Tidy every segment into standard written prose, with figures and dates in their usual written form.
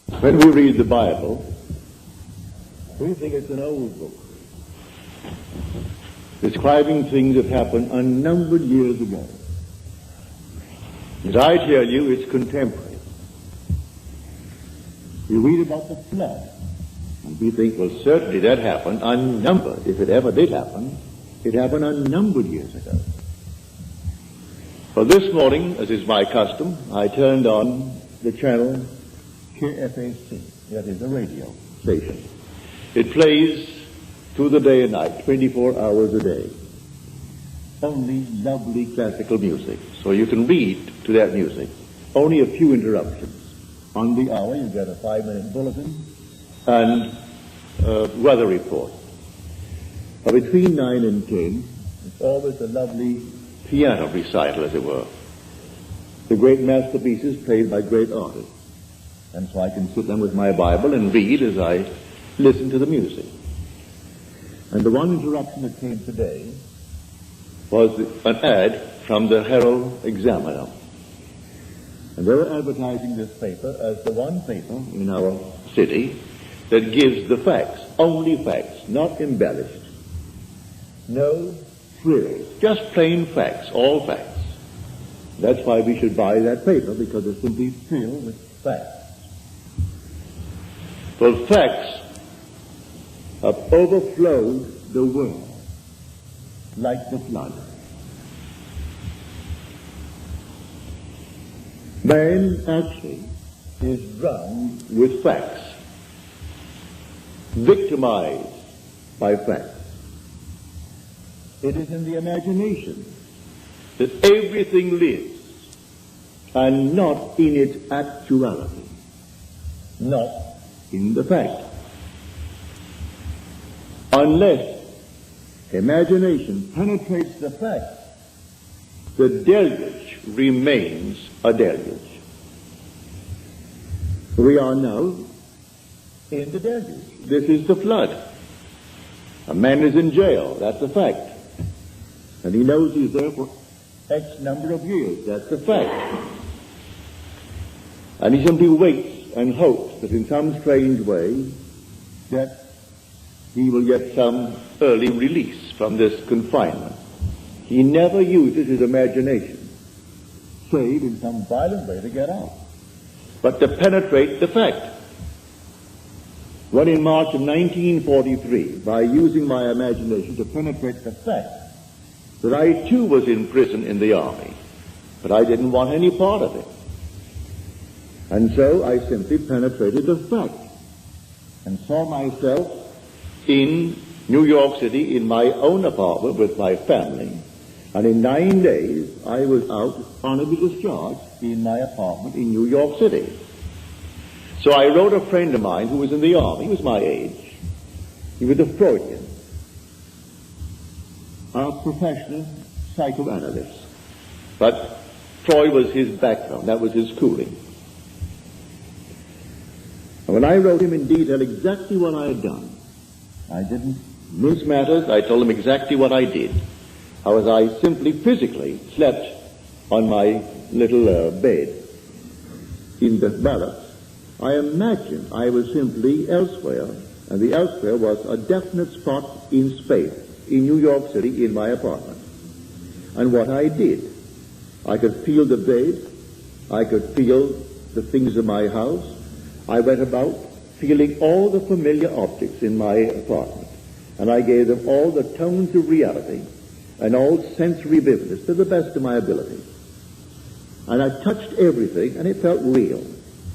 When we read the Bible, we think it's an old book, describing things that happened unnumbered years ago. As I tell you, it's contemporary. We read about the flood, and we think, well, certainly that happened unnumbered. If it ever did happen, it happened unnumbered years ago. Well, this morning, as is my custom, I turned on the channel KFAC, that is a radio station. It plays through the day and night, 24 hours a day. Only lovely classical music, so you can read to that music. Only a few interruptions. On the hour, you get a 5-minute bulletin and weather report. But between 9 and 10, it's always a lovely piano recital, as it were. The great masterpieces played by great artists. And so I can sit down with my Bible and read as I listen to the music. And the one interruption that came today was an ad from the Herald Examiner. And they were advertising this paper as the one paper in our city that gives the facts, only facts, not embellished. No frills, just plain facts, all facts. That's why we should buy that paper, because it's simply filled with facts. Well, facts have overflowed the world like the flood. Man actually is drowned with facts, victimized by facts. It is in the imagination that everything lives, and not in its actuality, not in the fact. Unless imagination penetrates the fact, the deluge remains a deluge. We are now in the deluge. This is the flood. A man is in jail, that's a fact. And he knows he's there for X number of years, that's a fact. And he simply waits and hopes that in some strange way that he will get some early release from this confinement. He never uses his imagination, save in some violent way to get out, but to penetrate the fact. When in March of 1943, by using my imagination to penetrate the fact that I too was in prison in the army, but I didn't want any part of it. And so I simply penetrated the fact and saw myself in New York City in my own apartment with my family. And in 9 days, I was out honorably discharged in my apartment in New York City. So I wrote a friend of mine who was in the army. He was my age. He was a Freudian, a professional psychoanalyst. But Freud was his background. That was his schooling. And when I wrote him in detail exactly what I had done, I didn't mince matters. I told him exactly what I did. How as I simply physically slept on my little bed in the barracks, I imagined I was simply elsewhere, and the elsewhere was a definite spot in space, in New York City, in my apartment. And what I did, I could feel the bed, I could feel the things in my house. I went about feeling all the familiar objects in my apartment, and I gave them all the tones of reality and all sensory vividness to the best of my ability. And I touched everything, and it felt real.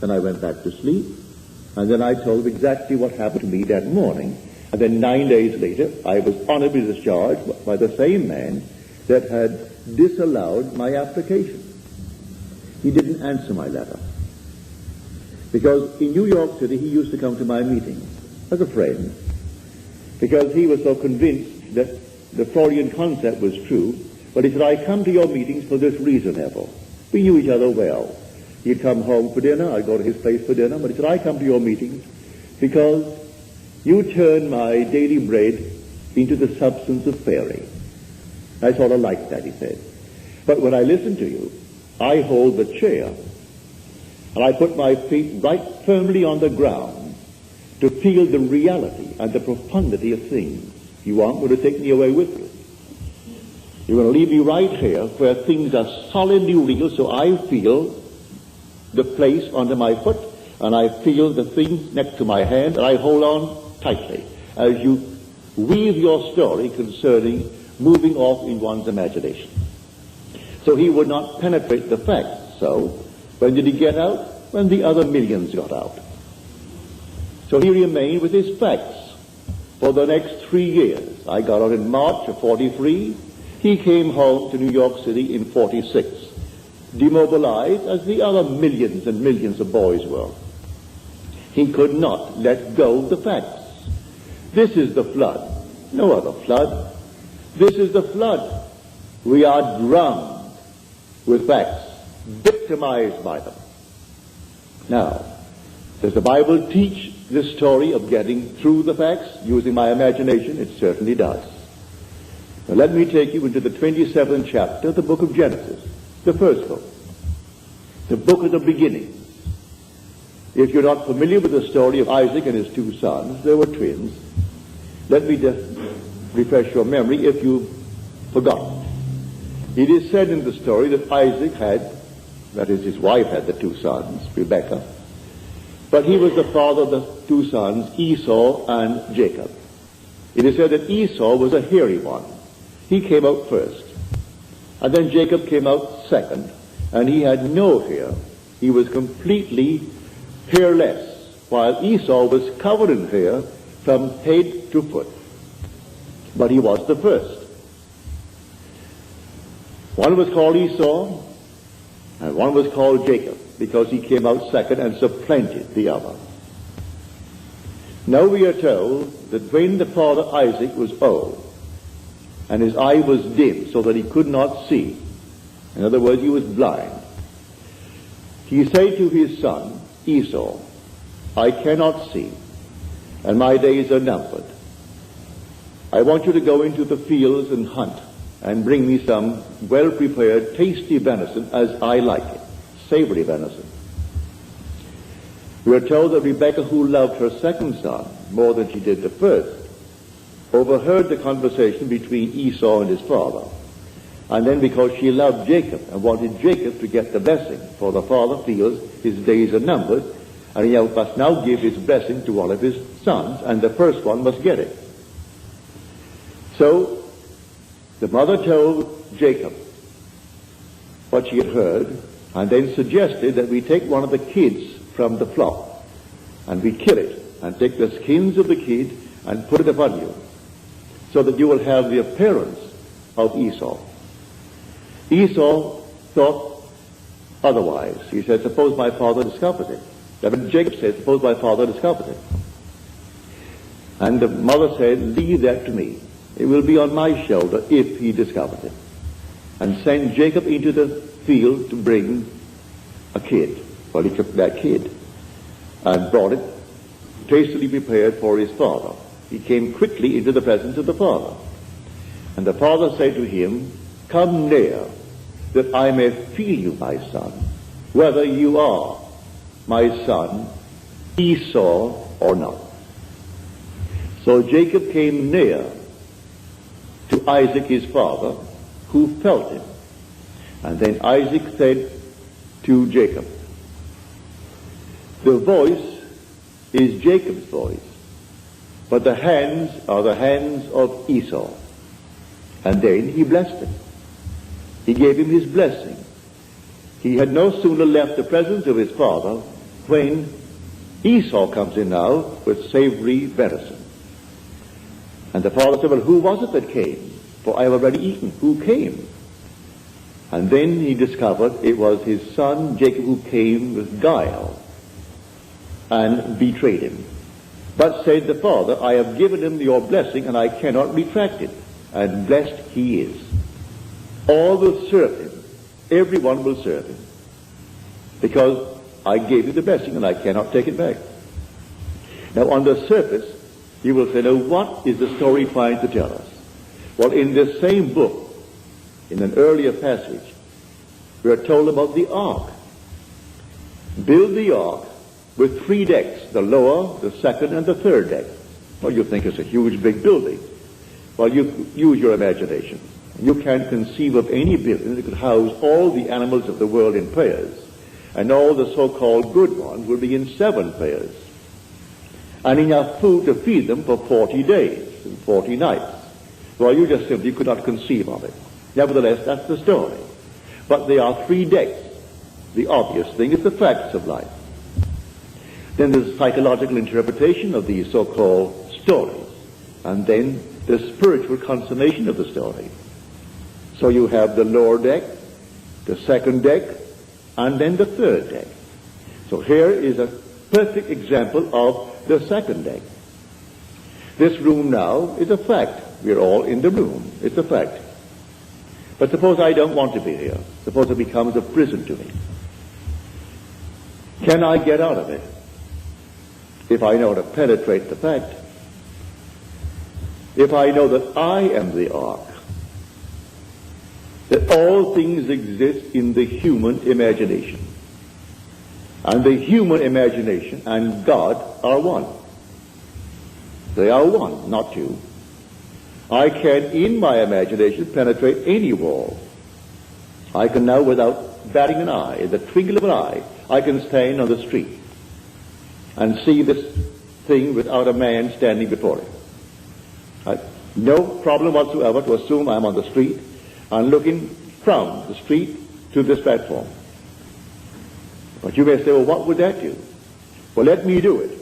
Then I went back to sleep, and then I told them exactly what happened to me that morning. And then 9 days later, I was honorably discharged by the same man that had disallowed my application. He didn't answer my letter. Because in New York City, he used to come to my meetings as a friend, because he was so convinced that the Freudian concept was true. But he said, I come to your meetings for this reason, Neville. We knew each other well. He'd come home for dinner, I'd go to his place for dinner, but he said, I come to your meetings because you turn my daily bread into the substance of fairy. I sort of like that, he said. But when I listen to you, I hold the chair And I put my feet right firmly on the ground to feel the reality and the profundity of things. You aren't going to take me away with you. You're going to leave me right here where things are solidly real, so I feel the place under my foot, and I feel the things next to my hand, and I hold on tightly as you weave your story concerning moving off in one's imagination. So he would not penetrate the facts. So when did he get out? When the other millions got out. So he remained with his facts for the next 3 years. I got out in March of 43. He came home to New York City in 46, demobilized as the other millions and millions of boys were. He could not let go of the facts. This is the flood. No other flood. This is the flood. We are drummed with facts, victimized by them. Now, does the Bible teach this story of getting through the facts using my imagination? It certainly does. Now let me take you into the 27th chapter of the book of Genesis, the first book, the book of the beginning. If you're not familiar with the story of Isaac and his 2 sons, they were twins. Let me just refresh your memory if you've forgotten. It is said in the story that Isaac had, that is, his wife had the 2 sons, Rebekah, but he was the father of the 2 sons, Esau and Jacob. It is said that Esau was a hairy one. He came out first. And then Jacob came out second, and he had no hair. He was completely hairless, while Esau was covered in hair from head to foot. But he was the first. One was called Esau, and one was called Jacob, because he came out second and supplanted the other. Now we are told that when the father Isaac was old, and his eye was dim so that he could not see, in other words, he was blind, he said to his son Esau, I cannot see, and my days are numbered. I want you to go into the fields and hunt, and bring me some well-prepared, tasty venison as I like it, savory venison. We are told that Rebekah, who loved her second son more than she did the first, overheard the conversation between Esau and his father. And then because she loved Jacob and wanted Jacob to get the blessing, for the father feels his days are numbered, and he must now give his blessing to one of his sons, and the first one must get it. So the mother told Jacob what she had heard, and then suggested that we take one of the kids from the flock, and we kill it, and take the skins of the kid and put it upon you, so that you will have the appearance of Esau. Esau thought otherwise. He said, suppose my father discovers it. Then Jacob said, suppose my father discovers it. And the mother said, leave that to me. It will be on my shoulder if he discovers it. And sent Jacob into the field to bring a kid. Well, he took that kid and brought it tastily prepared for his father. He came quickly into the presence of the father. And the father said to him, come near, that I may feel you, my son, whether you are my son Esau or not. So Jacob came near to Isaac his father, who felt him. And then Isaac said to Jacob, the voice is Jacob's voice, but the hands are the hands of Esau. And then he blessed him. He gave him his blessing. He had no sooner left the presence of his father when Esau comes in now with savory venison. And the father said, well, who was it that came? For I have already eaten. Who came? And then he discovered it was his son Jacob who came with guile and betrayed him. But said the father, I have given him your blessing and I cannot retract it. And blessed he is. All will serve him. Everyone will serve him. Because I gave you the blessing and I cannot take it back. Now on the surface, you will say, now what is the story trying to tell us? Well, in this same book, in an earlier passage, we are told about the ark. build the ark with 3 decks, the lower, the second, and the third deck. Well, you think it's a huge, big building. Well, you use your imagination. You can't conceive of any building that could house all the animals of the world in pairs, and all the so-called good ones will be in 7 pairs, and enough food to feed them for 40 days and 40 nights. Well, you just simply could not conceive of it. Nevertheless, that's the story. But there are 3 decks. The obvious thing is the facts of life. Then there's psychological interpretation of these so-called stories, and then the spiritual consummation of the story. So you have the lower deck, the second deck, and then the third deck. So here is a perfect example of the second deck. This room now is a fact. We're all in the room. It's a fact. But suppose I don't want to be here. Suppose it becomes a prison to me. Can I get out of it if I know to penetrate the fact? If I know that I am the ark, that all things exist in the human imagination, and the human imagination and God are one. They are one, not two. I can, in my imagination, penetrate any wall. I can now, without batting an eye, in the twinkle of an eye, I can stand on the street and see this thing without a man standing before it. No problem whatsoever to assume I'm on the street and looking from the street to this platform. But you may say, well, what would that do? Well, let me do it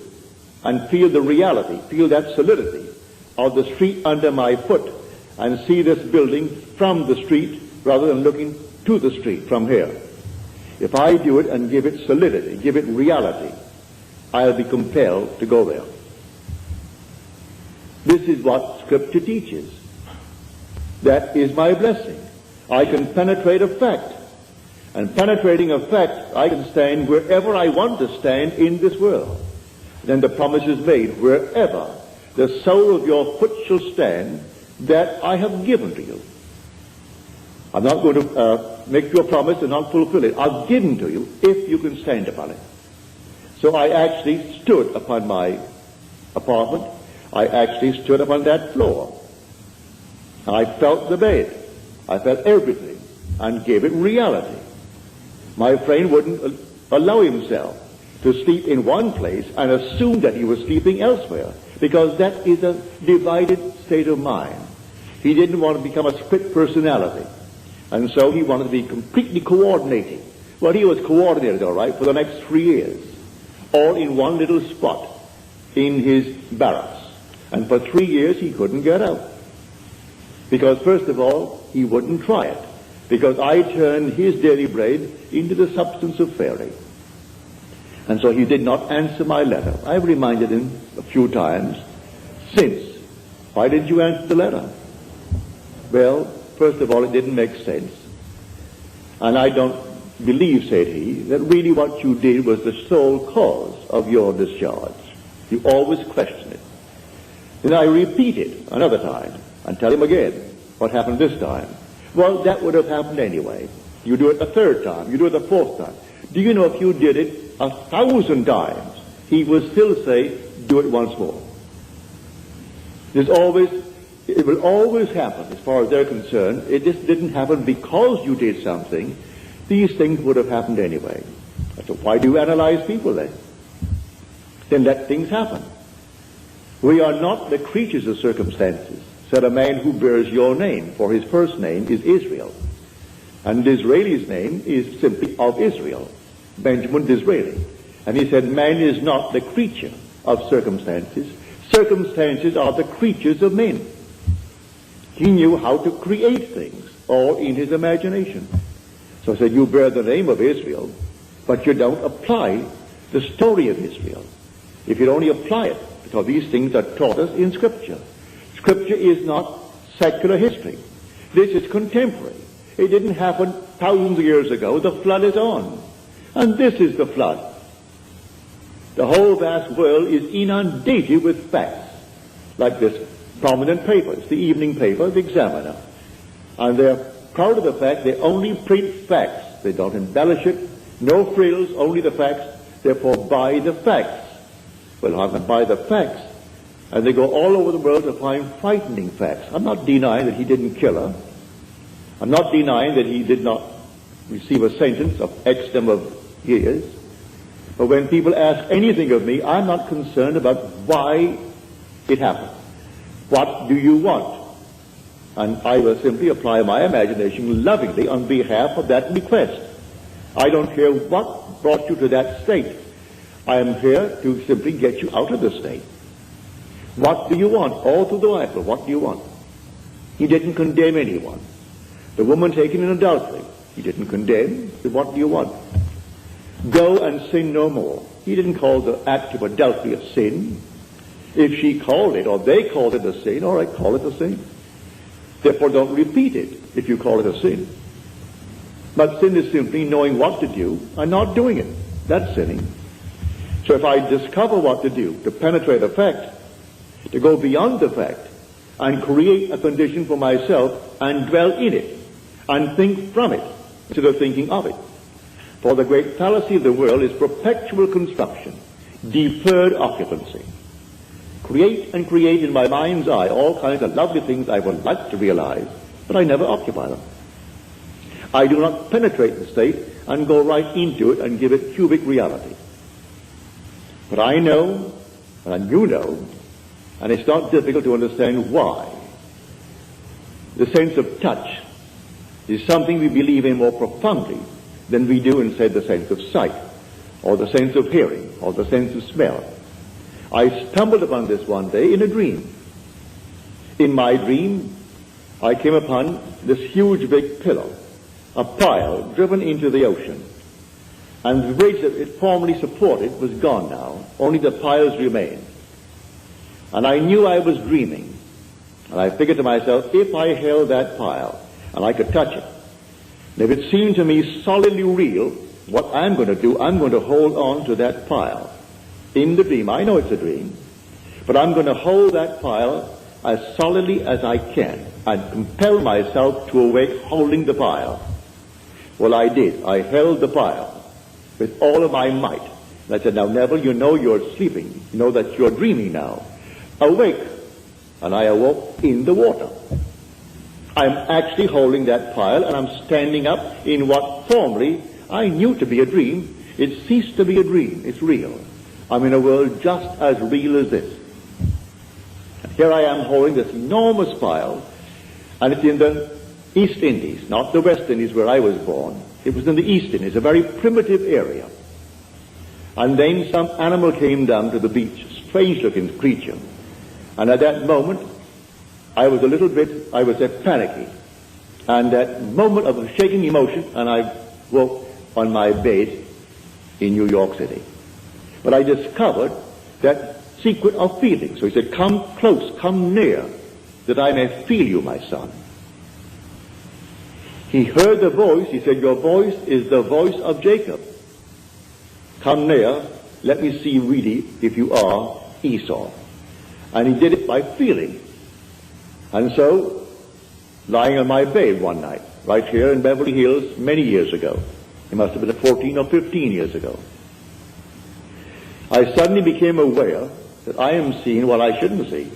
and feel the reality, feel that solidity of the street under my foot, and see this building from the street rather than looking to the street from here. If I do it and give it solidity, give it reality, I'll be compelled to go there. This is what Scripture teaches. That is my blessing. I can penetrate a fact. And penetrating a fact, I can stand wherever I want to stand in this world. Then the promise is made, wherever the sole of your foot shall stand, that I have given to you. I'm not going to make you a promise and not fulfill it. I've given to you if you can stand upon it. So I actually stood upon my apartment. I actually stood upon that floor. I felt the bed. I felt everything and gave it reality. My friend wouldn't allow himself to sleep in one place and assume that he was sleeping elsewhere, because that is a divided state of mind. He didn't want to become a split personality, and so he wanted to be completely coordinating. Well, he was coordinated, all right, for the next 3 years, all in one little spot in his barracks. And for 3 years he couldn't get out. Because first of all, he wouldn't try it. Because I turned his daily bread into the substance of fairy. And so he did not answer my letter. I've reminded him a few times since. Why didn't you answer the letter? Well, first of all, it didn't make sense. And I don't believe, said he, that really what you did was the sole cause of your discharge. You always question it. Then I repeat it another time and tell him again what happened this time. Well, that would have happened anyway. You do it a third time. You do it a fourth time. Do you know if you did it 1,000 times, he would still say, do it once more. It will always happen as far as they're concerned. It just didn't happen because you did something. These things would have happened anyway. So why do you analyze people then? Then let things happen. We are not the creatures of circumstances, said a man who bears your name, for his first name is Israel. And Disraeli's name is simply of Israel, Benjamin Disraeli. And he said, man is not the creature of circumstances. Circumstances are the creatures of men. He knew how to create things, all in his imagination. So he said, you bear the name of Israel, but you don't apply the story of Israel. If you only apply it, because these things are taught us in Scripture. Scripture is not secular history. This is contemporary. It didn't happen thousands of years ago. The flood is on. And this is the flood. The whole vast world is inundated with facts, like this prominent paper. It's the evening paper, the Examiner. And they're proud of the fact they only print facts. They don't embellish it. No frills, only the facts. Therefore, buy the facts. Well, I can buy the facts. And they go all over the world to find frightening facts. I'm not denying that he didn't kill her. I'm not denying that he did not receive a sentence of X number of years. But when people ask anything of me, I'm not concerned about why it happened. What do you want? And I will simply apply my imagination lovingly on behalf of that request. I don't care what brought you to that state. I am here to simply get you out of the state. What do you want? All through the Bible, what do you want? He didn't condemn anyone. The woman taken in adultery, he didn't condemn. So what do you want? Go and sin no more. He didn't call the act of adultery a sin. If she called it, or they called it a sin, all right, call it a sin. Therefore, don't repeat it if you call it a sin. But sin is simply knowing what to do and not doing it. That's sinning. So if I discover what to do, to penetrate a fact, to go beyond the fact, and create a condition for myself, and dwell in it, and think from it, instead of thinking of it. For the great fallacy of the world is perpetual construction, deferred occupancy. Create and create in my mind's eye all kinds of lovely things I would like to realize, but I never occupy them. I do not penetrate the state and go right into it and give it cubic reality. But I know, and you know, and it's not difficult to understand why. The sense of touch is something we believe in more profoundly than we do in, say, the sense of sight, or the sense of hearing, or the sense of smell. I stumbled upon this one day in a dream. In my dream, I came upon this huge big pillar, a pile driven into the ocean. And the bridge that it formerly supported was gone now. Only the piles remained. And I knew I was dreaming. And I figured to myself, if I held that pile and I could touch it, and if it seemed to me solidly real, what I'm going to do, I'm going to hold on to that pile. In the dream, I know it's a dream, but I'm going to hold that pile as solidly as I can and compel myself to awake holding the pile. Well, I did. I held the pile with all of my might. And I said, now, Neville, you know you're sleeping. You know that you're dreaming now. Awake. And I awoke in the water. I'm actually holding that pile, and I'm standing up in what formerly I knew to be a dream. It ceased to be a dream. It's real. I'm in a world just as real as this. And here I am holding this enormous pile, and it's in the East Indies, not the West Indies where I was born. It was in the East Indies, a very primitive area. And then some animal came down to the beach, a strange-looking creature. And at that moment, I was panicky. And that moment of a shaking emotion, and I woke on my bed in New York City. But I discovered that secret of feeling. So he said, come close, come near, that I may feel you, my son. He heard the voice. He said, your voice is the voice of Jacob. Come near, let me see really if you are Esau. And he did it by feeling. And so, lying on my bed one night, right here in Beverly Hills, many years ago, it must have been 14 or 15 years ago, I suddenly became aware that I am seeing what I shouldn't see.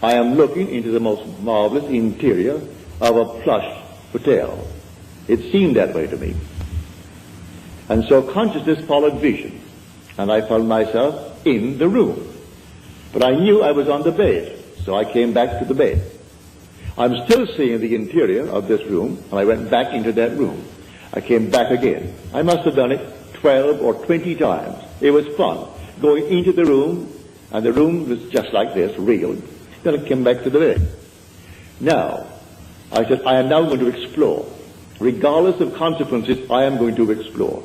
I am looking into the most marvelous interior of a plush hotel. It seemed that way to me. And so consciousness followed vision, and I found myself in the room. But I knew I was on the bed, so I came back to the bed. I'm still seeing the interior of this room, and I went back into that room. I came back again. I must have done it 12 or 20 times. It was fun, going into the room, and the room was just like this, real. Then I came back to the bed. Now, I said, I am now going to explore. Regardless of consequences, I am going to explore.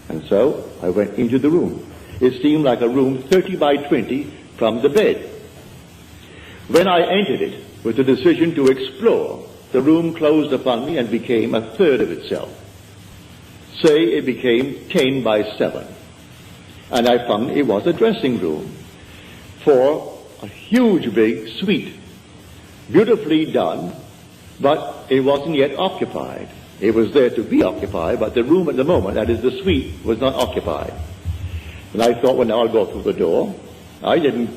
And so, I went into the room. It seemed like a room 30 by 20 from the bed. When I entered it with the decision to explore, the room closed upon me and became a third of itself. Say it became 10 by 7. And I found it was a dressing room for a huge big suite, beautifully done, but it wasn't yet occupied. It was there to be occupied, but the room at the moment, that is the suite, was not occupied. And I thought, well, now I'll go through the door. I didn't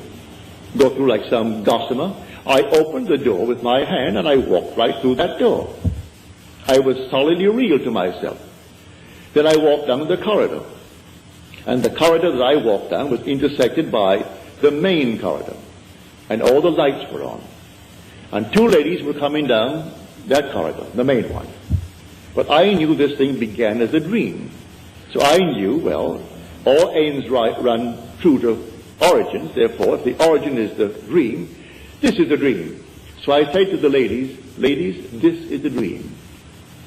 go through like some gossamer. I opened the door with my hand and I walked right through that door. I was solidly real to myself. Then I walked down the corridor. And the corridor that I walked down was intersected by the main corridor. And all the lights were on. And two ladies were coming down that corridor, the main one. But I knew this thing began as a dream. So I knew, well, all ends run true to origins. Therefore, if the origin is the dream, this is the dream. So I say to the ladies, ladies, this is the dream.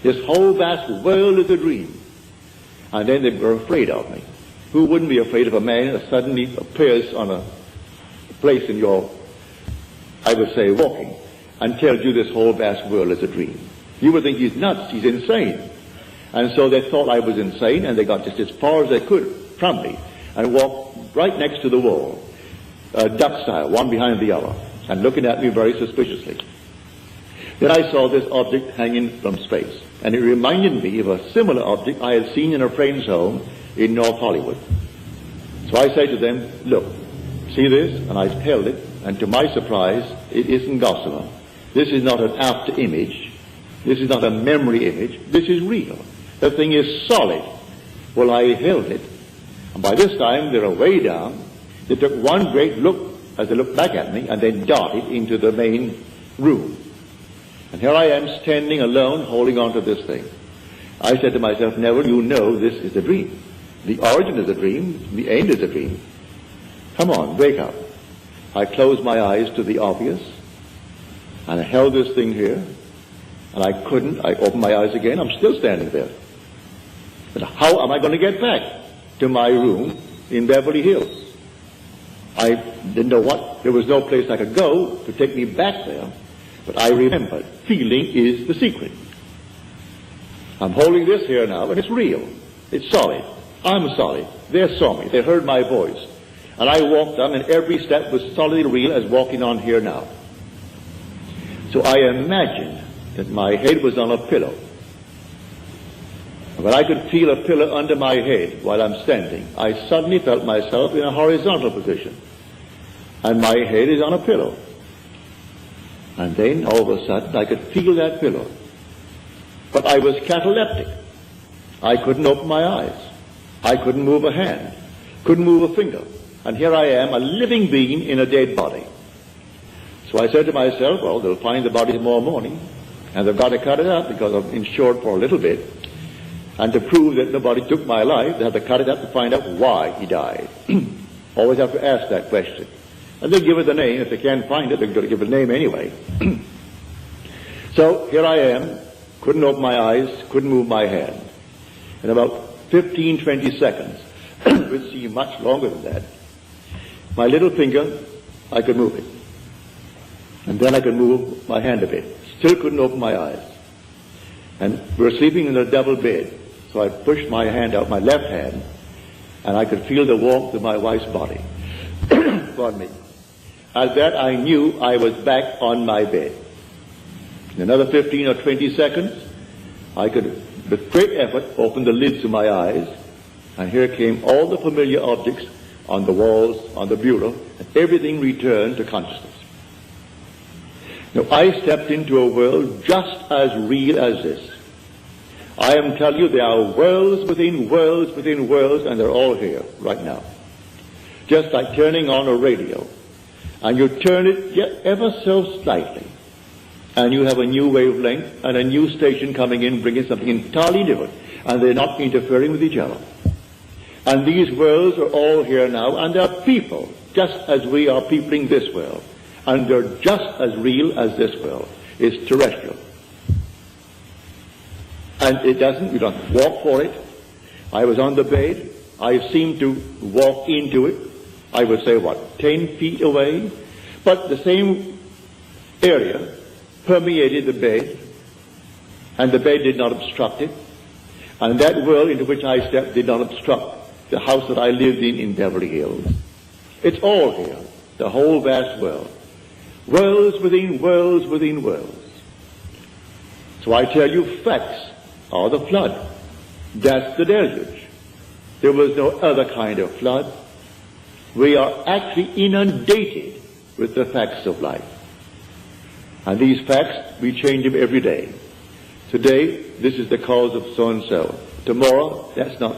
This whole vast world is a dream. And then they were afraid of me. Who wouldn't be afraid of a man that suddenly appears on a place in your, I would say, walking, and tells you this whole vast world is a dream? You would think he's nuts, he's insane. And so they thought I was insane, and they got just as far as they could from me, and walked right next to the wall, duck style, one behind the other, and looking at me very suspiciously. Then I saw this object hanging from space, and it reminded me of a similar object I had seen in a friend's home in North Hollywood. So I say to them, look, see this? And I held it, and to my surprise, it isn't gossamer. This is not an after image. This is not a memory image. This is real. The thing is solid. Well, I held it, and by this time they were way down. They took one great look as they looked back at me, and then darted into the main room. And here I am standing alone, holding on to this thing. I said to myself, Neville, you know this is a dream. The origin is a dream. The end is a dream. Come on, wake up. I closed my eyes to the obvious, and I held this thing here, and I couldn't. I opened my eyes again. I'm still standing there. But how am I going to get back to my room in Beverly Hills? I didn't know what. There was no place I could go to take me back there. But I remembered, feeling is the secret. I'm holding this here now, and it's real. It's solid. I'm solid. They saw me. They heard my voice. And I walked on, and every step was solidly real as walking on here now. So I imagined that my head was on a pillow. When I could feel a pillow under my head while I'm standing, I suddenly felt myself in a horizontal position. And my head is on a pillow. And then, all of a sudden, I could feel that pillow. But I was cataleptic. I couldn't open my eyes. I couldn't move a hand. Couldn't move a finger. And here I am, a living being in a dead body. So I said to myself, well, they'll find the body tomorrow morning, and they've got to cut it up because I'm insured for a little bit. And to prove that nobody took my life, they have to cut it up to find out why he died. Always have to ask that question. And they give it the name. If they can't find it, they're going to give it a name anyway. So here I am, couldn't open my eyes, couldn't move my hand. In about 15, 20 seconds, which seemed much longer than that, my little finger, I could move it. And then I could move my hand a bit. Still couldn't open my eyes. And we were sleeping in a double bed. So I pushed my hand out, my left hand, and I could feel the warmth of my wife's body. Pardon me. At that, I knew I was back on my bed. In another 15 or 20 seconds, I could, with great effort, open the lids of my eyes, and here came all the familiar objects on the walls, on the bureau, and everything returned to consciousness. Now, I stepped into a world just as real as this. I am telling you, there are worlds within worlds within worlds, and they're all here right now. Just like turning on a radio. And you turn it ever so slightly, and you have a new wavelength and a new station coming in, bringing something entirely different, and they're not interfering with each other. And these worlds are all here now, and they're people, just as we are peopling this world, and they're just as real as this world. It's terrestrial. And it doesn't, you don't walk for it. I was on the bed. I seemed to walk into it. I would say, 10 feet away? But the same area permeated the bed, and the bed did not obstruct it. And that world into which I stepped did not obstruct the house that I lived in Beverly Hills. It's all here, the whole vast world. Worlds within worlds within worlds. So I tell you, facts or the flood. That's the deluge. There was no other kind of flood. We are actually inundated with the facts of life. And these facts, we change them every day. Today, this is the cause of so-and-so. Tomorrow, that's not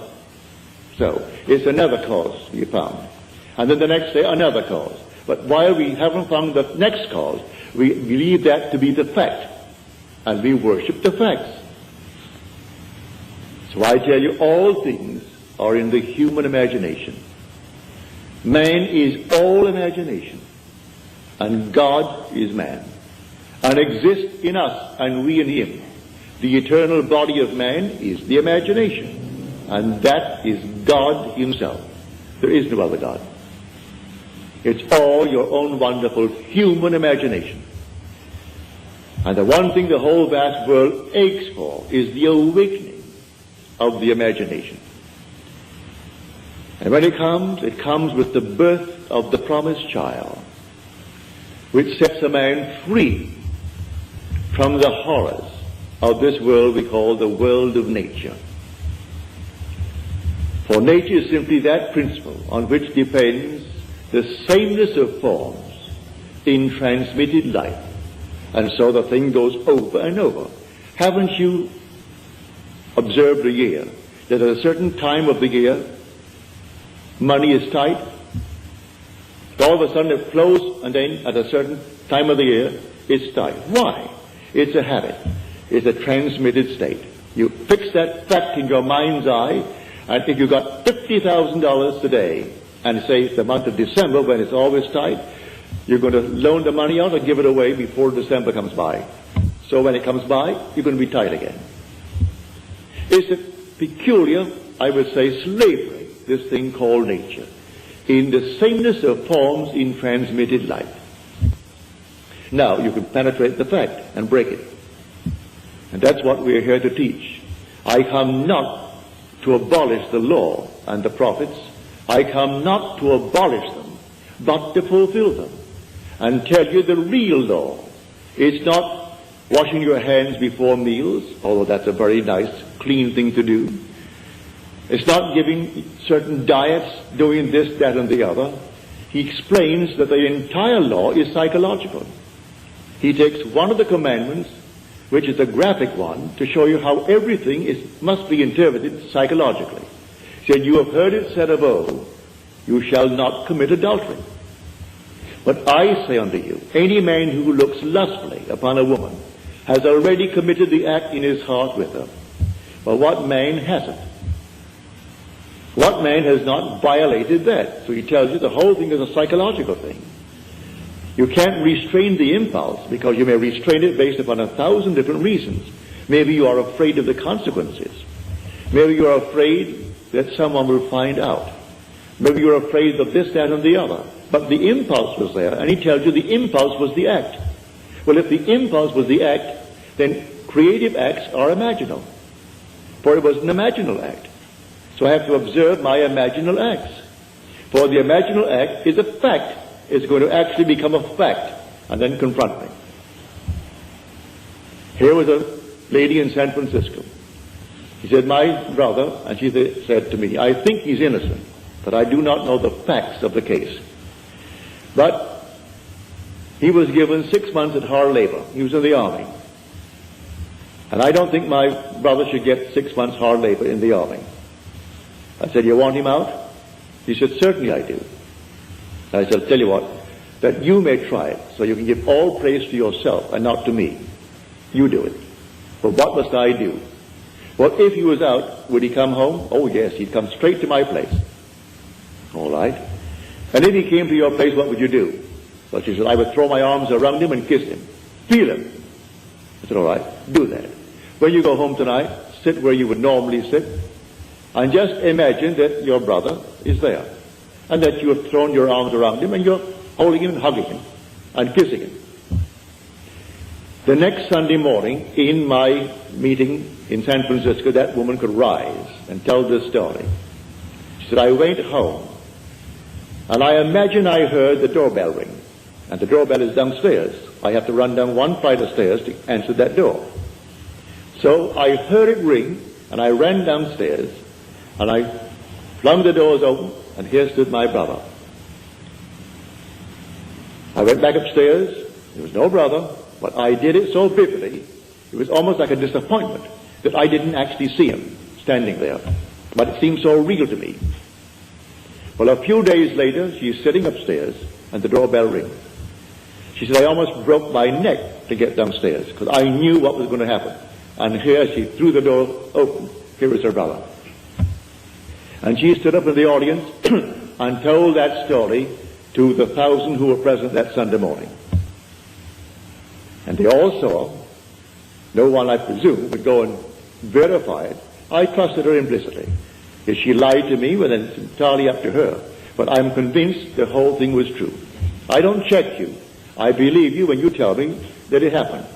so. It's another cause we found. And then the next day, another cause. But while we haven't found the next cause, we believe that to be the fact. And we worship the facts. So I tell you, all things are in the human imagination. Man is all imagination. And God is man. And exists in us, and we in him. The eternal body of man is the imagination. And that is God himself. There is no other God. It's all your own wonderful human imagination. And the one thing the whole vast world aches for is the awakening of the imagination. And when it comes with the birth of the promised child, which sets a man free from the horrors of this world we call the world of nature. For nature is simply that principle on which depends the sameness of forms in transmitted life. And so the thing goes over and over. Haven't you observed a year that at a certain time of the year money is tight? All of a sudden it flows, and then at a certain time of the year it's tight. Why? It's a habit. It's a transmitted state. You fix that fact in your mind's eye, and if you got $50,000 today, and say it's the month of December when it's always tight, you're going to loan the money out or give it away before December comes by. So when it comes by, you're going to be tight again. It's a peculiar, I would say, slavery, this thing called nature, in the sameness of forms in transmitted life. Now, you can penetrate the fact and break it. And that's what we're here to teach. I come not to abolish the law and the prophets. I come not to abolish them, but to fulfill them. And tell you the real law. It's not washing your hands before meals, although that's a very nice, clean thing to do. It's not giving certain diets, doing this, that, and the other. He explains that the entire law is psychological. He takes one of the commandments, which is a graphic one, to show you how everything must be interpreted psychologically. He said, you have heard it said of old, you shall not commit adultery. But I say unto you, any man who looks lustfully upon a woman has already committed the act in his heart with her. But what man hasn't? What man has not violated that? So he tells you the whole thing is a psychological thing. You can't restrain the impulse because you may restrain it based upon 1,000 different reasons. Maybe you are afraid of the consequences. Maybe you are afraid that someone will find out. Maybe you're afraid of this, that, and the other. But the impulse was there, and he tells you the impulse was the act. Well, if the impulse was the act, then creative acts are imaginal. For it was an imaginal act. So I have to observe my imaginal acts. For the imaginal act is a fact. It's going to actually become a fact and then confront me. Here was a lady in San Francisco. She said, my brother, and she said to me, I think he's innocent, but I do not know the facts of the case. But he was given 6 months at hard labor. He was in the army. And I don't think my brother should get 6 months hard labor in the army. I said, you want him out? He said, certainly I do. I shall tell you what, that you may try it, so you can give all praise to yourself and not to me. You do it. But what must I do? Well, if he was out, would he come home? Oh, yes, he'd come straight to my place. All right. And if he came to your place, what would you do? Well, she said, I would throw my arms around him and kiss him. Feel him. I said, all right, do that. When you go home tonight, sit where you would normally sit, and just imagine that your brother is there. And that you have thrown your arms around him and you're holding him and hugging him and kissing him. The next Sunday morning, in my meeting in San Francisco, that woman could rise and tell this story. She said, I went home and I imagine I heard the doorbell ring. And the doorbell is downstairs. I have to run down one flight of stairs to answer that door. So I heard it ring, and I ran downstairs, and I flung the doors open, and here stood my brother. I went back upstairs. There was no brother, but I did it so vividly, it was almost like a disappointment that I didn't actually see him standing there. But it seemed so real to me. Well, a few days later, she's sitting upstairs, and the doorbell rings. She said, I almost broke my neck to get downstairs, because I knew what was going to happen. And here she threw the door open. Here is her brother. And she stood up in the audience and told that story to the 1,000 who were present that Sunday morning. And they all saw, no one, I presume, would go and verify it. I trusted her implicitly. If she lied to me, well, then it's entirely up to her. But I'm convinced the whole thing was true. I don't check you. I believe you when you tell me that it happened.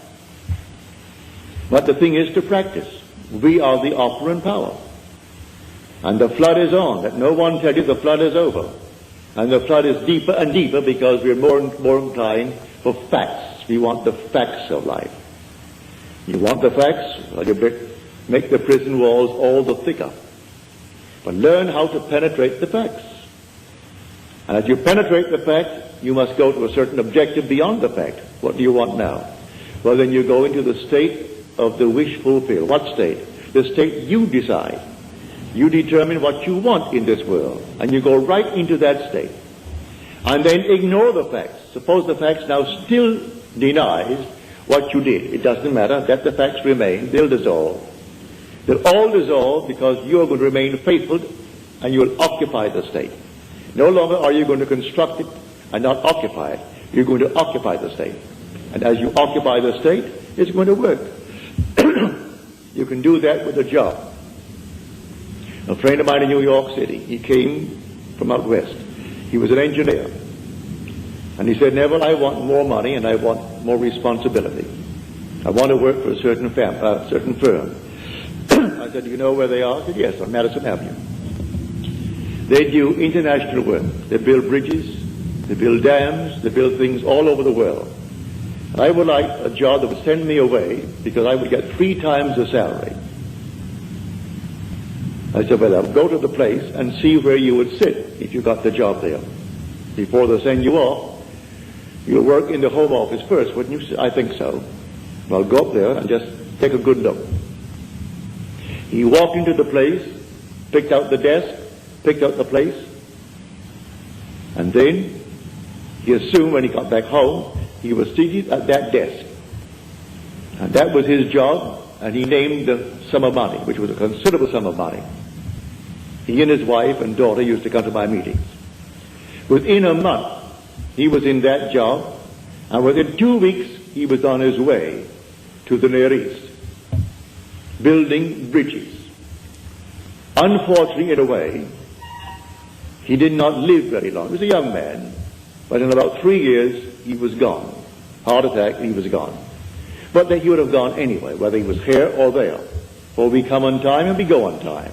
But the thing is to practice. We are the operant power. And the flood is on. Let no one tell you the flood is over. And the flood is deeper and deeper because we're more and more inclined for facts. We want the facts of life. You want the facts? Well, you make the prison walls all the thicker. But learn how to penetrate the facts. And as you penetrate the fact, you must go to a certain objective beyond the fact. What do you want now? Well, then you go into the state of the wish fulfilled. What state? The state you decide. You determine what you want in this world, and you go right into that state. And then ignore the facts. Suppose the facts now still denies what you did. It doesn't matter. Let the facts remain. They'll dissolve. They'll all dissolve because you are going to remain faithful, and you will occupy the state. No longer are you going to construct it and not occupy it. You're going to occupy the state. And as you occupy the state, it's going to work. You can do that with a job. A friend of mine in New York City, he came from out west. He was an engineer. And he said, Neville, I want more money and I want more responsibility. I want to work for a certain firm. I said, do you know where they are? He said, yes, on Madison Avenue. They do international work. They build bridges, they build dams, they build things all over the world. And I would like a job that would send me away because I would get 3 times the salary. I said, well, I'll go to the place and see where you would sit if you got the job there. Before they send you off, you'll work in the Home Office first, wouldn't you? I think so. Well, go up there and just take a good look. He walked into the place, picked out the desk, picked out the place, and then he assumed when he got back home, he was seated at that desk. And that was his job, and he named the sum of money, which was a considerable sum of money. He and his wife and daughter used to come to my meetings. Within a month, he was in that job, and within 2 weeks, he was on his way to the Near East, building bridges. Unfortunately, in a way, he did not live very long. He was a young man, but in about 3 years, he was gone. Heart attack, he was gone. But that he would have gone anyway, whether he was here or there. For we come on time and we go on time.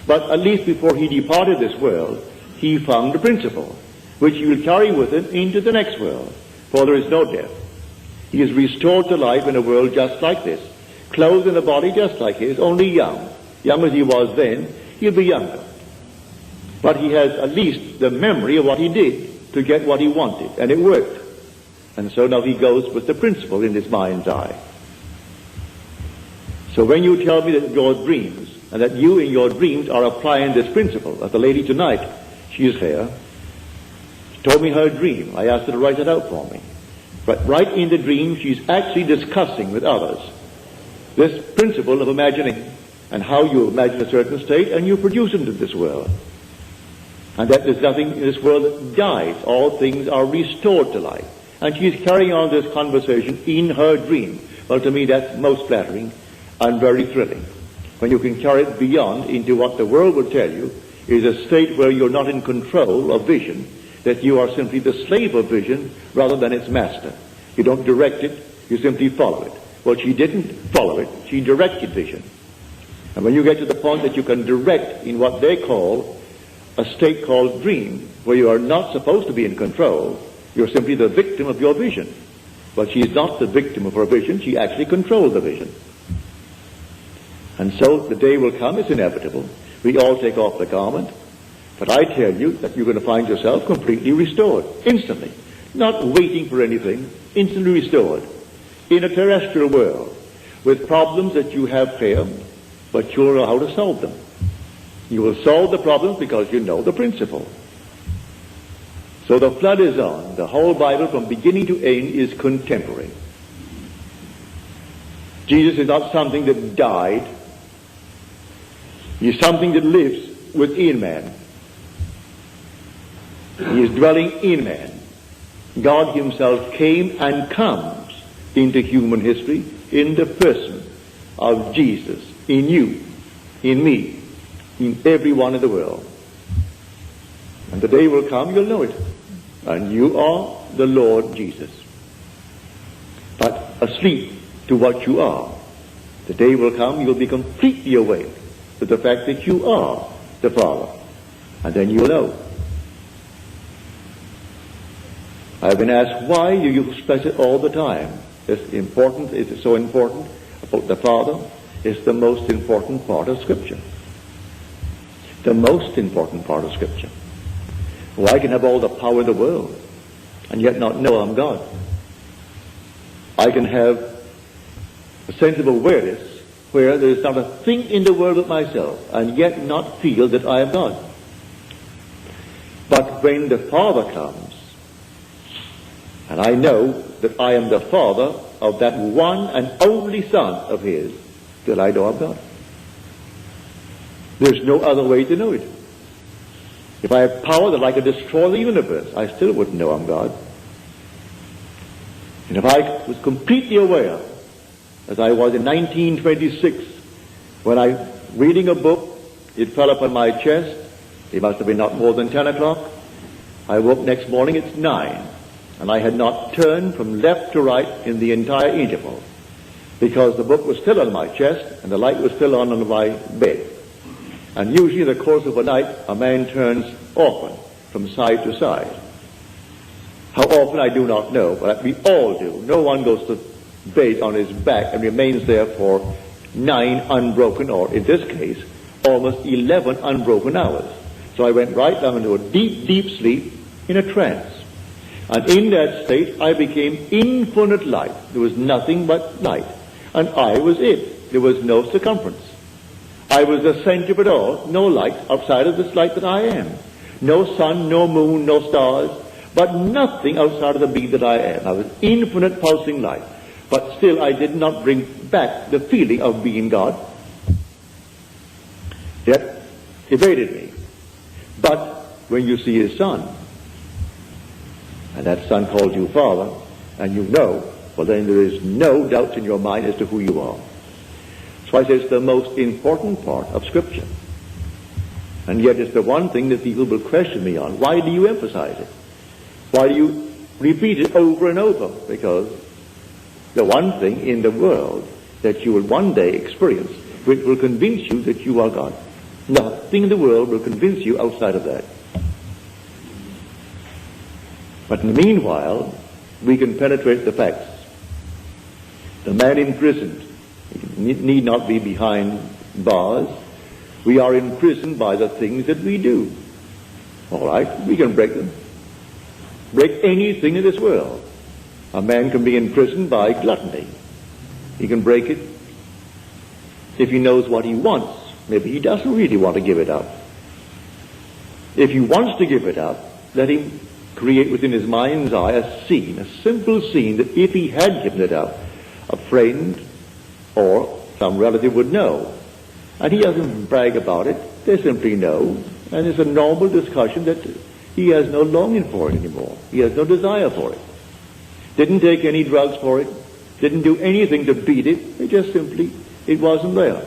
But at least before he departed this world, he found the principle, which he will carry with him into the next world. For there is no death. He is restored to life in a world just like this, clothed in a body just like his, only young. Young as he was then, he'll be younger. But he has at least the memory of what he did to get what he wanted, and it worked. And so now he goes with the principle in his mind's eye. So when you tell me that your dreams, and that you in your dreams are applying this principle, like the lady tonight, she is here, she told me her dream. I asked her to write it out for me. But right in the dream, she's actually discussing with others this principle of imagining, and how you imagine a certain state, and you produce it into this world. And that there's nothing in this world that dies. All things are restored to life. And she's carrying on this conversation in her dream. Well, to me, that's most flattering and very thrilling. When you can carry it beyond into what the world will tell you is a state where you're not in control of vision, that you are simply the slave of vision rather than its master. You don't direct it, you simply follow it. Well, she didn't follow it, she directed vision. And when you get to the point that you can direct in what they call a state called dream, where you are not supposed to be in control, you're simply the victim of your vision. But she's not the victim of her vision, she actually controls the vision. And so the day will come, it's inevitable. We all take off the garment. But I tell you that you're going to find yourself completely restored, instantly. Not waiting for anything, instantly restored. In a terrestrial world, with problems that you have here, but you'll know how to solve them. You will solve the problems because you know the principle. So the flood is on. The whole Bible from beginning to end is contemporary. Jesus is not something that died. He is something that lives within man. He is dwelling in man. God himself came and comes into human history in the person of Jesus, in you, in me, in everyone in the world. And the day will come, you'll know it. And you are the Lord Jesus. But asleep to what you are. The day will come, you'll be completely awake to the fact that you are the Father. And then you'll know. I've been asked, why do you express it all the time? It's important, it's so important about the Father. It's the most important part of Scripture. The most important part of Scripture. Well, I can have all the power in the world and yet not know I'm God. I can have a sense of awareness where there is not a thing in the world but myself and yet not feel that I am God. But when the Father comes, and I know that I am the Father of that one and only Son of His, that I know I'm God. There's no other way to know it. If I have power that I could destroy the universe, I still wouldn't know I'm God. And if I was completely aware, as I was in 1926, when I, reading a book, it fell upon my chest. It must have been not more than 10 o'clock. I woke next morning, it's 9. And I had not turned from left to right in the entire interval, because the book was still on my chest and the light was still on my bed. And usually in the course of a night, a man turns often from side to side. How often I do not know, but we all do. No one goes to bed on his back and remains there for 9 unbroken, or in this case, almost 11 unbroken hours. So I went right down into a deep, deep sleep in a trance. And in that state, I became infinite light. There was nothing but light. And I was it. There was no circumference. I was the center of it all. No light outside of this light that I am. No sun, no moon, no stars, but nothing outside of the being that I am. I was infinite pulsing light. But still, I did not bring back the feeling of being God. That evaded me. But when you see His Son, and that Son calls you Father, and you know, well then there is no doubt in your mind as to who you are. So I say it's the most important part of Scripture. And yet it's the one thing that people will question me on. Why do you emphasize it? Why do you repeat it over and over? Because the one thing in the world that you will one day experience, which will convince you that you are God. Nothing in the world will convince you outside of that. But in the meanwhile, we can penetrate the facts. The man imprisoned need not be behind bars. We are imprisoned by the things that we do. All right, we can break them. Break anything in this world. A man can be imprisoned by gluttony. He can break it if he knows what he wants. Maybe he doesn't really want to give it up. If he wants to give it up, let him create within his mind's eye a scene, a simple scene that if he had given it up, a friend or some relative would know. And he doesn't brag about it. They simply know. And it's a normal discussion that he has no longing for it anymore. He has no desire for it. Didn't take any drugs for it. Didn't do anything to beat it. It just simply, it wasn't there.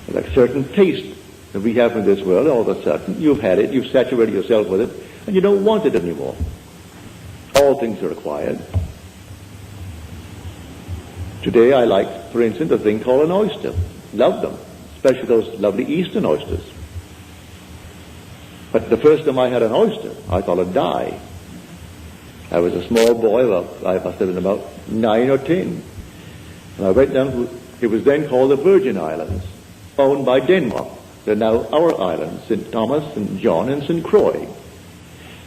Like certain taste that we have in this world, all of a sudden, you've had it, you've saturated yourself with it, and you don't want it anymore. All things are acquired. Today I like, for instance, a thing called an oyster. Love them, especially those lovely Eastern oysters. But the first time I had an oyster, I thought I'd die. I was a small boy, I must have been about 9 or 10. And I went down to It was then called the Virgin Islands, owned by Denmark. They're now our islands, St. Thomas, St. John, and St. Croix.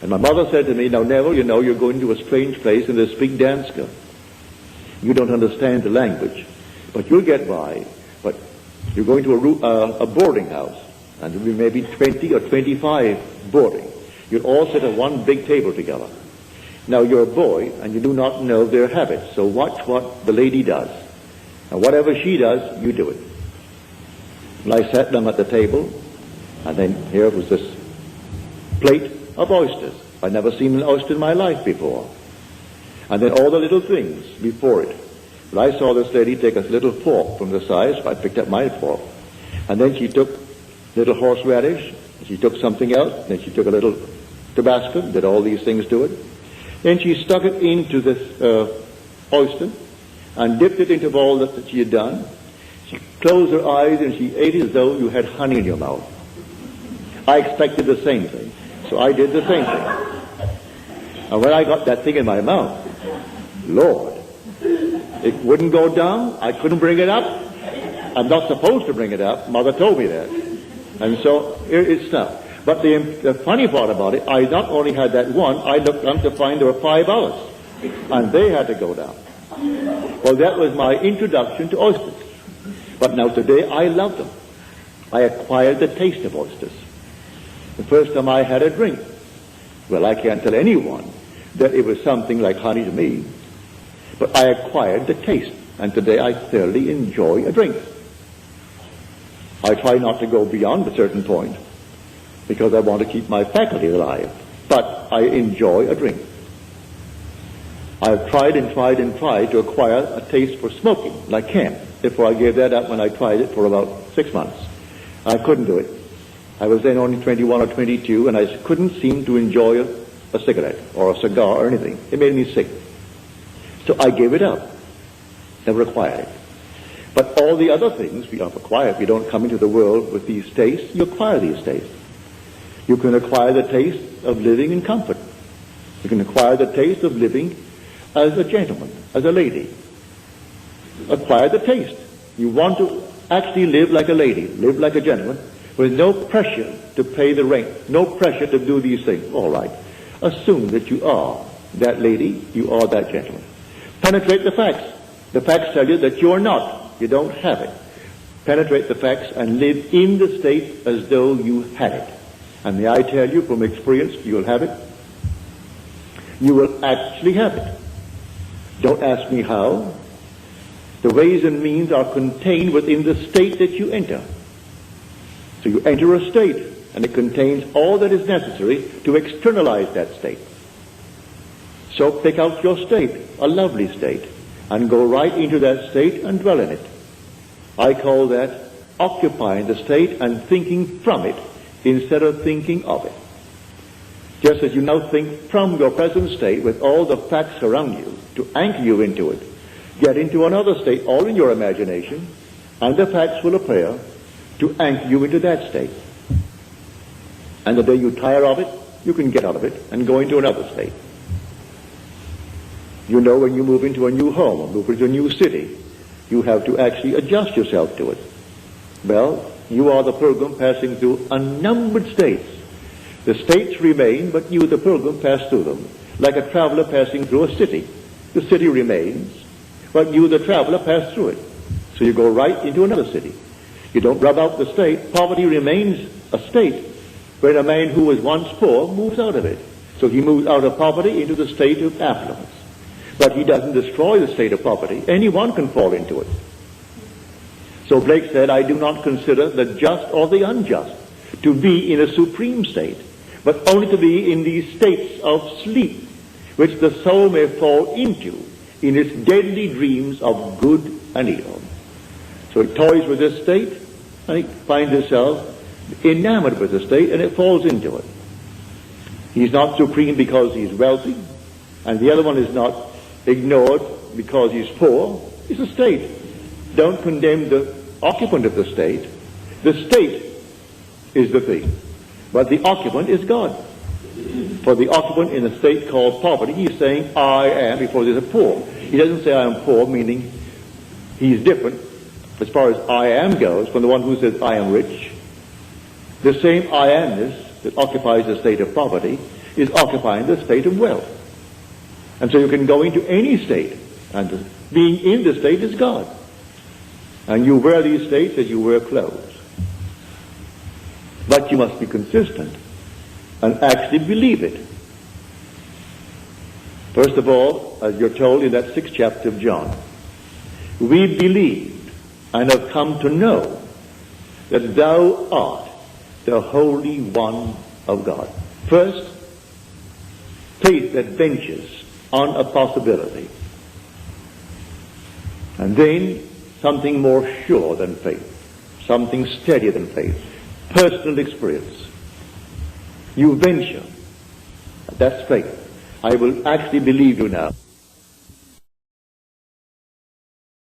And my mother said to me, now Neville, you know, you're going to a strange place and they speak Danska. You don't understand the language, but you'll get by. But you're going to a boarding house, and there'll be maybe 20 or 25 boarding. You'll all sit at one big table together. Now you're a boy, and you do not know their habits, so watch what the lady does. And whatever she does, you do it. And I sat them at the table, and then here was this plate of oysters. I'd never seen an oyster in my life before. And then all the little things before it. But I saw this lady take a little fork from the side, so I picked up my fork. And then she took little horseradish, she took something else, then she took a little Tabasco, did all these things to it. Then she stuck it into this oyster and dipped it into all that she had done. She closed her eyes and she ate it as though you had honey in your mouth. I expected the same thing, so I did the same thing. And when I got that thing in my mouth, Lord, it wouldn't go down. I couldn't bring it up. I'm not supposed to bring it up. Mother told me that. And so here it stopped. But the funny part about it, I not only had that one, I looked down to find there were 5 others. And they had to go down. Well, that was my introduction to oysters. But now today I love them. I acquired the taste of oysters. The first time I had a drink, well, I can't tell anyone that it was something like honey to me, but I acquired the taste, and today I thoroughly enjoy a drink. I try not to go beyond a certain point, because I want to keep my faculty alive, but I enjoy a drink. I've tried and tried and tried to acquire a taste for smoking, and I can't. Therefore I gave that up when I tried it for about 6 months. I couldn't do it. I was then only 21 or 22, and I couldn't seem to enjoy a cigarette or a cigar or anything. It made me sick. So I gave it up. Never acquired it. But all the other things we have acquired. You don't come into the world with these tastes. You acquire these tastes. You can acquire the taste of living in comfort. You can acquire the taste of living as a gentleman, as a lady. Acquire the taste. You want to actually live like a lady, live like a gentleman, with no pressure to pay the rent, no pressure to do these things. All right. Assume that you are that lady, you are that gentleman. Penetrate the facts. The facts tell you that you're not. You don't have it. Penetrate the facts and live in the state as though you had it. And may I tell you from experience, you'll have it. You will actually have it. Don't ask me how. The ways and means are contained within the state that you enter. So you enter a state, and it contains all that is necessary to externalize that state. So pick out your state, a lovely state, and go right into that state and dwell in it. I call that occupying the state and thinking from it instead of thinking of it. Just as you now think from your present state with all the facts around you to anchor you into it, get into another state, all in your imagination, and the facts will appear to anchor you into that state. And the day you tire of it, you can get out of it and go into another state. You know, when you move into a new home or move into a new city, you have to actually adjust yourself to it. Well, you are the pilgrim passing through unnumbered states. The states remain, but you, the pilgrim, pass through them, like a traveler passing through a city. The city remains, but you, the traveler, pass through it. So you go right into another city. You don't rub out the state. Poverty remains a state, where a man who was once poor moves out of it. So he moves out of poverty into the state of affluence. But he doesn't destroy the state of poverty. Anyone can fall into it. So Blake said, I do not consider the just or the unjust to be in a supreme state, but only to be in these states of sleep, which the soul may fall into in its deadly dreams of good and evil. So it toys with this state, and it finds itself enamored with the state, and it falls into it. He's not supreme because he's wealthy, and the other one is not ignored because he's poor. It's a state. Don't condemn the occupant of the state. The state is the thing, but the occupant is God. For the occupant in a state called poverty, he's saying, I am, before there's a poor. He doesn't say I am poor, meaning he's different. as far as I am goes, from the one who says I am rich, the same I amness that occupies the state of poverty is occupying the state of wealth. And so you can go into any state, and being in the state is God. And you wear these states as you wear clothes. But you must be consistent and actually believe it. First of all, as you're told in that 6th chapter of John, we believed and have come to know that thou art the Holy One of God. First, faith that ventures on a possibility. And then something more sure than faith, something steadier than faith, personal experience. You venture. That's faith. I will actually believe you now.